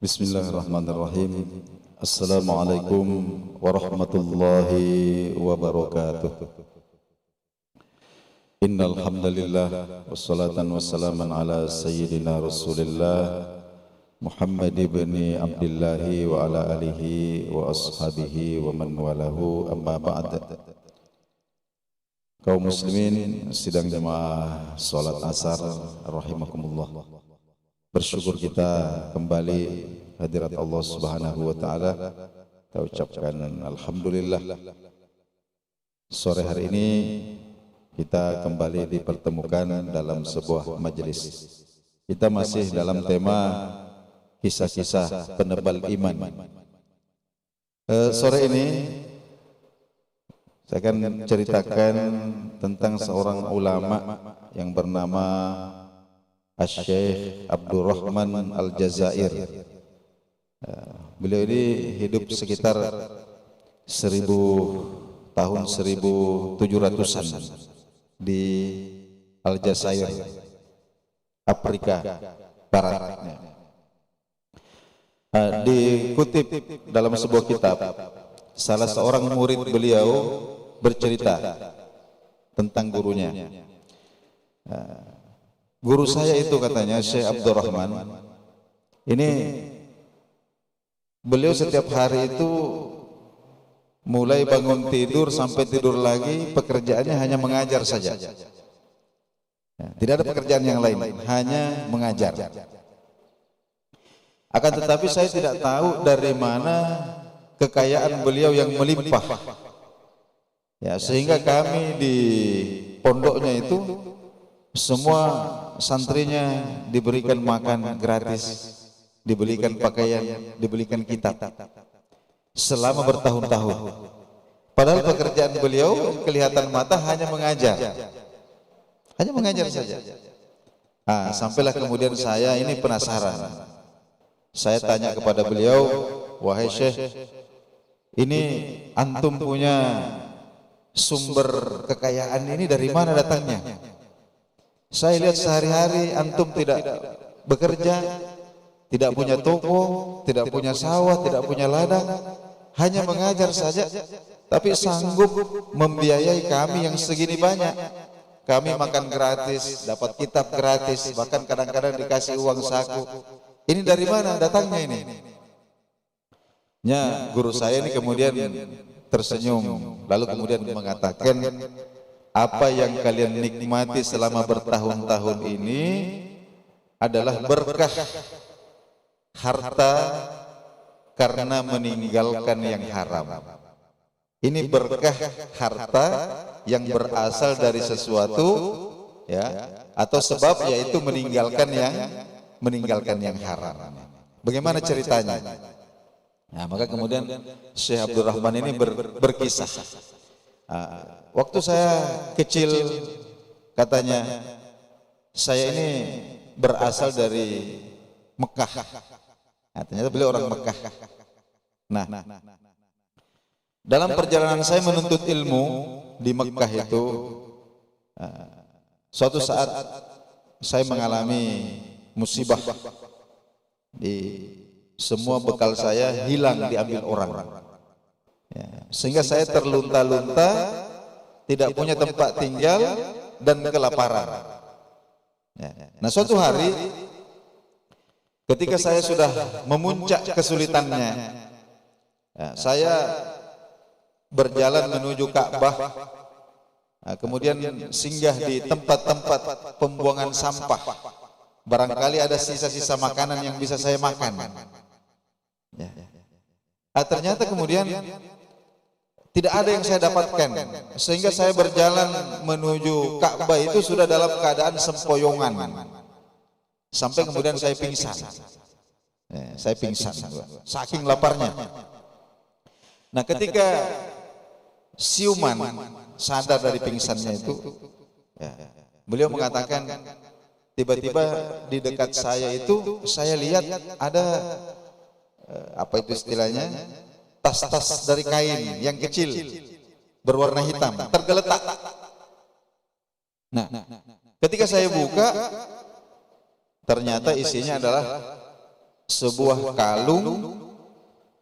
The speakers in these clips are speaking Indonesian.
Bismillahirrahmanirrahim. Assalamualaikum warahmatullahi wabarakatuh. Innal hamdalillah wassalatan wassalaman ala sayyidina Rasulillah Muhammad ibni Abdullah wa ala alihi wa ashabihi wa man walahu, amma ba'd. Kaum muslimin sidang jemaah salat asar rahimakumullah. Bersyukur kita kembali hadirat Allah Subhanahu wa taala. Kita ucapkan alhamdulillah. Sore hari ini kita kembali dipertemukan dalam sebuah majelis. Kita masih dalam tema kisah-kisah penebal iman. Sore ini saya akan ceritakan tentang seorang ulama yang bernama Syekh Abdurrahman Al-Jazair. Beliau ini hidup sekitar 1700-an di Aljazair, Afrika Barat. Dikutip dalam sebuah kitab, salah seorang murid beliau bercerita tentang gurunya. Guru saya itu katanya Syekh Abdurrahman, ini beliau setiap hari itu mulai bangun tidur sampai tidur lagi pekerjaannya hanya mengajar saja. Tidak ada pekerjaan yang lain, hanya mengajar. Akan tetapi saya tidak tahu dari mana kekayaan beliau yang melimpah. Ya, sehingga kami di pondoknya itu semua santrinya diberikan makan gratis, diberikan pakaian, diberikan kitab selama bertahun-tahun. Padahal pekerjaan beliau kelihatan mata hanya mengajar saja. Sampailah kemudian saya ini penasaran. Saya tanya kepada beliau, wahai Syekh, ini antum punya sumber kekayaan ini dari mana datangnya? Saya lihat sehari-hari antum tidak bekerja, tidak punya toko, tidak punya sawah, tidak punya ladang, hanya mengajar saja, tapi sanggup membiayai kami yang segini banyak. Kami makan gratis, dapat kitab gratis, bahkan kadang-kadang dikasih uang saku. Ini dari mana datangnya ini? Ya, guru saya ini kemudian tersenyum, lalu kemudian mengatakan, apa yang kalian nikmati selama bertahun-tahun ini adalah berkah harta karena meninggalkan yang haram. Ini berkah harta yang berasal dari sesuatu, ya, atau sebab yaitu meninggalkan yang haram. Bagaimana ceritanya? Nah, maka kemudian Syekh Abdurrahman ini berkisah. Waktu saya kecil, katanya, saya ini berasal dari Mekah. Ternyata beliau orang Mekah. Nah, dalam perjalanan saya menuntut ilmu di Mekah itu, suatu saat saya mengalami musibah. Semua bekal saya hilang, diambil orang. Sehingga saya terlunta-lunta, tidak punya tempat tinggal dan kelaparan. Nah, suatu hari ketika saya sudah memuncak kesulitannya, saya berjalan menuju Ka'bah, kemudian singgah di tempat-tempat pembuangan sampah. Barangkali ada sisa-sisa makanan yang bisa saya makan. Ternyata kemudian tidak ada yang saya dapatkan, sehingga saya berjalan menuju Ka'bah itu sudah dalam keadaan sempoyongan, sampai kemudian saya pingsan. Saya pingsan saking laparnya. Nah, ketika siuman sadar dari pingsannya itu, beliau mengatakan, tiba-tiba di dekat saya itu saya lihat ada apa itu istilahnya, tas-tas dari kain yang kecil berwarna hitam tergeletak. Nah, ketika saya buka, ternyata isinya adalah sebuah kalung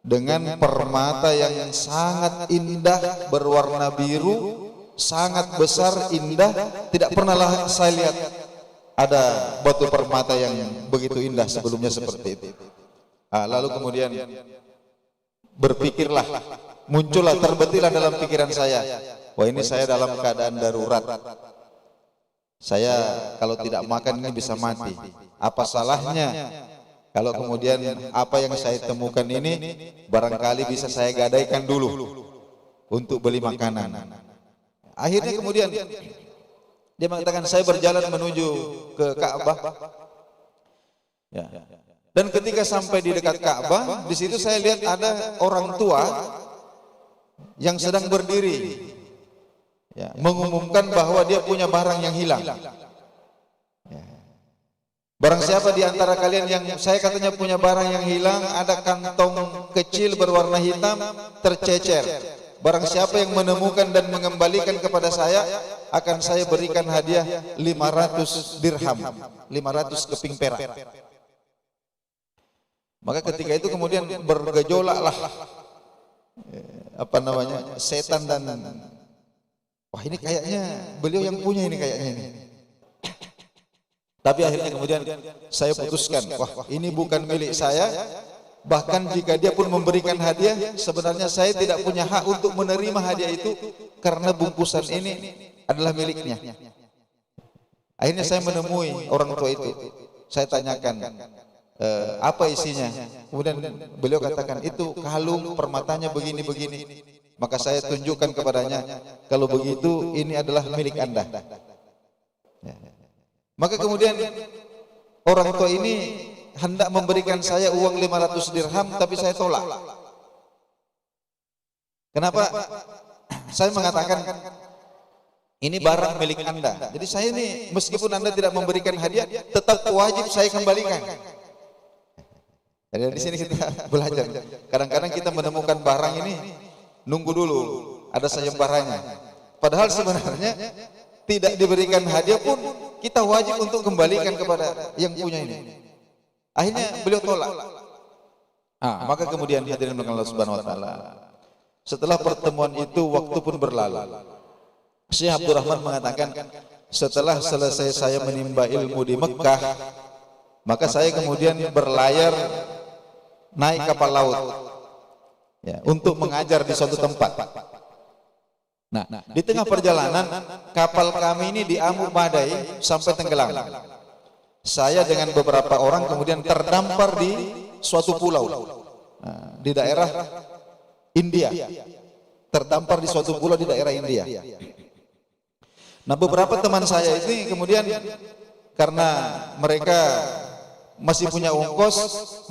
dengan permata yang sangat indah berwarna biru, sangat besar, indah. Tidak pernahlah saya lihat ada batu permata yang begitu indah sebelumnya seperti itu. Lalu kemudian berpikirlah, muncullah, terbetilah dalam pikiran saya, wah ini saya dalam keadaan darurat. Saya kalau tidak makan ini bisa mati. Apa salahnya kalau kemudian apa yang saya temukan ini barangkali bisa saya gadaikan dulu untuk beli makanan. Akhirnya kemudian dia mengatakan, saya berjalan menuju ke Ka'bah. Ya. Dan ketika sampai di dekat Ka'bah, di situ saya lihat ada orang tua yang sedang berdiri, ya, mengumumkan bahwa dia punya barang yang hilang. Ya. Barang siapa di antara kalian yang saya katanya punya barang yang hilang, ada kantong kecil berwarna hitam tercecer. Barang siapa yang menemukan dan mengembalikan kepada saya, akan saya berikan hadiah 500 dirham, 500 keping perak. Maka ketika itu kemudian bergejolaklah setan dan wah ini kayaknya beliau yang punya ini kayaknya ini. Tapi akhirnya kemudian saya putuskan, wah ini bukan milik saya. Bahkan jika dia pun memberikan hadiah, sebenarnya saya tidak punya hak untuk menerima hadiah itu karena bungkusan ini adalah miliknya. Akhirnya saya menemui orang tua itu. Saya tanyakan, apa isinya? Kemudian beliau katakan, itu kalung permatanya begini-begini. Maka saya tunjukkan kepadanya, kalau begitu ini adalah milik Anda. Maka kemudian orang tua ini hendak memberikan saya uang 500 dirham, tapi saya tolak. Kenapa? Saya mengatakan ini barang milik Anda. Jadi saya ini meskipun Anda tidak memberikan hadiah, tetap wajib saya kembalikan. Jadi di sini kita belajar. Kadang-kadang kita menemukan barang ini nunggu dulu ada sayembaranya. Padahal sebenarnya tidak diberikan hadiah pun kita wajib untuk kembalikan kepada yang punya ini. Akhirnya beliau tolak. Maka kemudian hadirin Allah Subhanahu wa taala, setelah pertemuan itu waktu pun berlalu. Syekh Abdul Rahman mengatakan, setelah selesai saya menimba ilmu di Mekah, maka saya kemudian berlayar naik kapal laut, ya, untuk mengajar di suatu tempat. Nah, di tengah perjalanan kapal kami ini diamuk badai sampai tenggelam. Saya dengan beberapa orang kemudian terdampar di suatu pulau, di daerah India. Terdampar di suatu pulau di daerah India. Nah, beberapa teman saya ini kemudian karena mereka masih punya ongkos,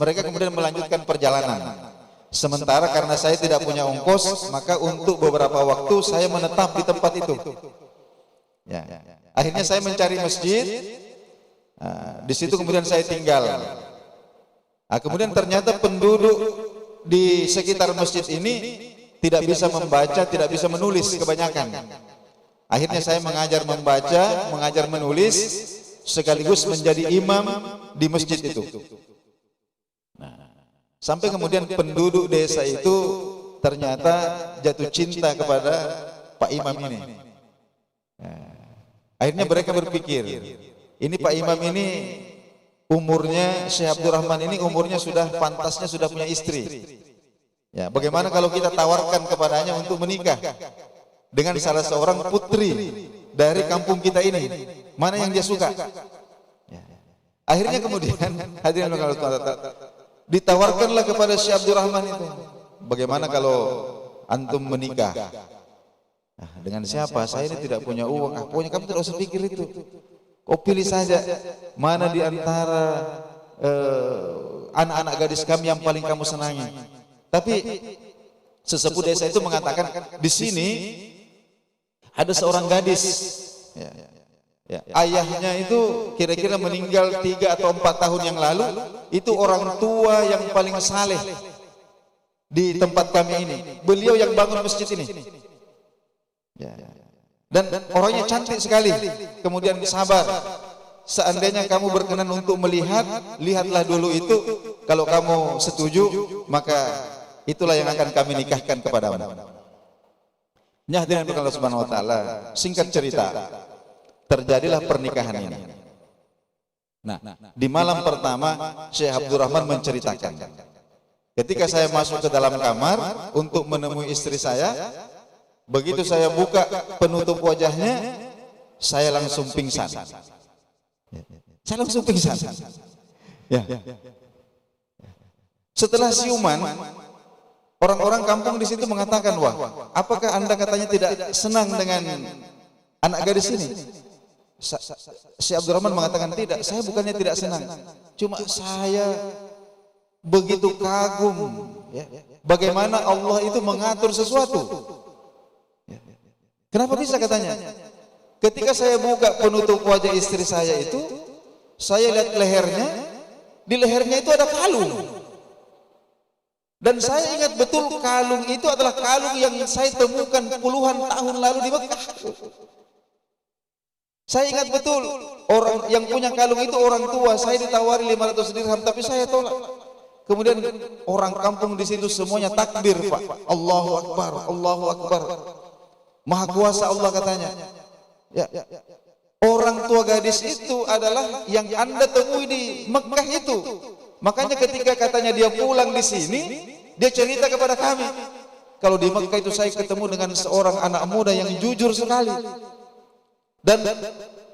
mereka kemudian melanjutkan perjalanan. Sementara karena saya tidak punya ongkos, maka untuk beberapa waktu saya menetap di tempat itu. Ya. Akhirnya saya mencari masjid. Di situ kemudian saya tinggal. Kemudian ternyata penduduk di sekitar masjid ini tidak bisa membaca, tidak bisa menulis kebanyakan. Akhirnya saya mengajar membaca, mengajar menulis, sekaligus menjadi imam di masjid itu. Sampai kemudian penduduk desa itu ternyata jatuh cinta kepada Pak Imam ini. Akhirnya mereka berpikir, ini Pak Imam ini umurnya, Syekh Abdul Rahman ini umurnya sudah pantasnya sudah punya istri. Ya, bagaimana kalau kita tawarkan kepadanya untuk menikah dengan salah seorang putri dari kampung kita ini? Mana yang dia suka? Ya. Akhirnya kemudian hadirin ditawarkanlah kepada Syekh Abdul Rahman itu, bagaimana kalau antum menikah? Dengan siapa? Saya ini tidak punya uang. Pokoknya kamu tidak usah pikir itu. Kau pilih saja mana di antara anak-anak gadis kami yang paling kamu senangi. Tapi sesepuh desa itu mengatakan, di sini ada seorang gadis, ayahnya itu kira-kira meninggal 3 atau 4 tahun yang lalu. Itu orang tua yang paling saleh di tempat kami ini. Beliau yang bangun masjid ini. Dan orangnya cantik sekali. Kemudian sabar. Seandainya kamu berkenan untuk melihat, lihatlah dulu itu. Kalau kamu setuju, maka itulah yang akan kami nikahkan kepadamu. Ini hadirin Allah Subhanahu wa taala, singkat cerita, terjadilah pernikahan ini. Nah, di malam pertama Syekh Abdurrahman menceritakan, ketika saya masuk ke dalam kamar untuk menemui istri saya, begitu saya buka penutup wajahnya, saya langsung pingsan. Saya langsung pingsan. Ya. Setelah siuman, orang-orang kampung di situ mengatakan, wah, apakah Anda katanya tidak senang dengan anak gadis ini? Si Abdurrahman mengatakan, tidak, saya bukannya tidak senang, cuma saya begitu kagum, ya, bagaimana Allah itu mengatur sesuatu. Kenapa bisa katanya? Ketika saya buka penutup wajah istri saya itu, saya lihat lehernya, di lehernya itu ada kalung. Dan saya ingat betul kalung itu adalah kalung yang saya temukan puluhan tahun lalu di Mekah. Saya ingat betul, orang yang punya kalung itu orang tua. Saya ditawari 500 dirham, tapi saya tolak. Kemudian orang kampung di situ semuanya takbir, Pak. Allahu Akbar, Allahu Akbar. Maha kuasa Allah katanya. Ya. Orang tua gadis itu adalah yang Anda temui di Mekah itu. Makanya ketika katanya dia pulang di sini, dia cerita kepada kami, kalau di Mekah itu saya ketemu dengan seorang anak muda yang jujur sekali. Dan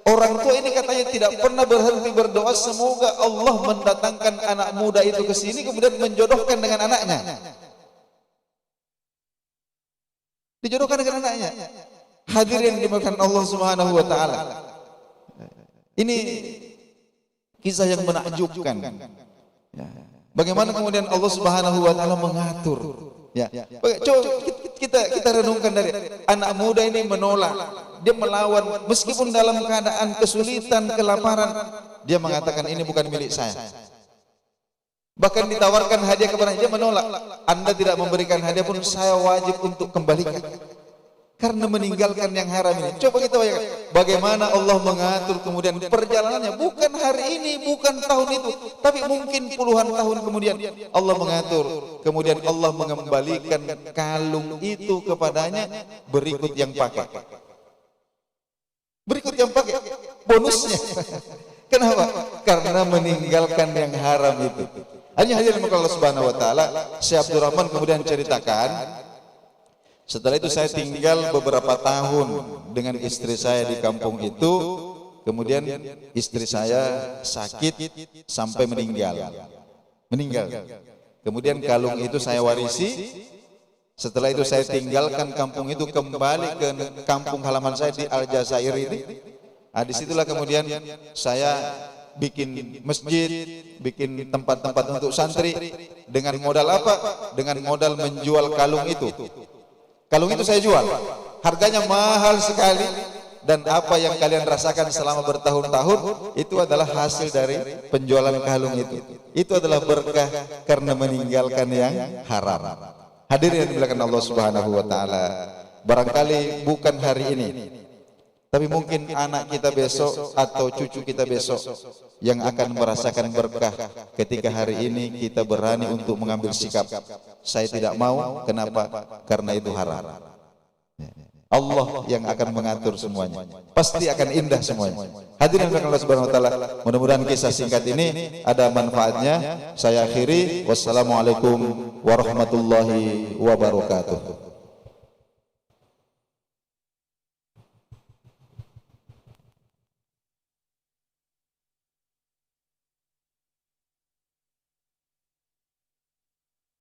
orang tua ini katanya tidak pernah berhenti berdoa semoga Allah mendatangkan anak muda itu ke sini kemudian menjodohkan dengan anaknya. Dijodohkan dengan anaknya. Hadirin dimuliakan Allah Subhanahu wa taala. Ini kisah yang menakjubkan. Ya. Bagaimana kemudian Allah Subhanahu wa taala mengatur. Ya. Coba kita renungkan dari anak muda ini menolak, dia melawan meskipun dalam keadaan kesulitan, kelaparan, dia mengatakan ini bukan milik saya. Bahkan ditawarkan hadiah kepada dia menolak. Anda tidak memberikan hadiah pun saya wajib untuk kembalikan. Karena meninggalkan yang haram ini. Coba kita bayangkan bagaimana Allah mengatur kemudian perjalanannya, bukan hari ini, bukan tahun itu, tapi mungkin puluhan tahun kemudian Allah mengatur. Kemudian Allah mengembalikan kalung itu kepadanya berikut yang pakai. Berikut yang pakai bonusnya. Kenapa? Karena meninggalkan yang haram itu. Hanya hadirin Allah Subhanahu wa taala, Syekh Abdurrahman kemudian ceritakan, setelah itu saya tinggal beberapa tahun dengan istri saya di kampung itu. Kemudian istri saya sakit sampai meninggal. Kemudian kalung itu saya warisi. Setelah itu saya tinggalkan kampung itu, kembali ke kampung halaman saya di Aljazair ini. Disitulah kemudian saya bikin masjid, bikin tempat-tempat untuk santri. Dengan modal apa? Dengan modal menjual kalung itu. Kalung itu saya jual, harganya mahal sekali, dan apa yang kalian rasakan selama bertahun-tahun itu adalah hasil dari penjualan kalung itu. Itu adalah berkah karena meninggalkan yang haram. Hadirin yang dimuliakan Allah Subhanahu wa taala, barangkali bukan hari ini, tapi mungkin anak kita besok atau cucu kita besok yang akan merasakan berkah ketika hari ini kita berani untuk mengambil sikap. Saya tidak mau, kenapa? Karena itu haram. Allah yang akan mengatur semuanya. Pasti akan indah semuanya. Hadirin yang Allah Subhanahu wa taala, mudah-mudahan kisah singkat ini ada manfaatnya. Saya akhiri, wassalamualaikum warahmatullahi wabarakatuh.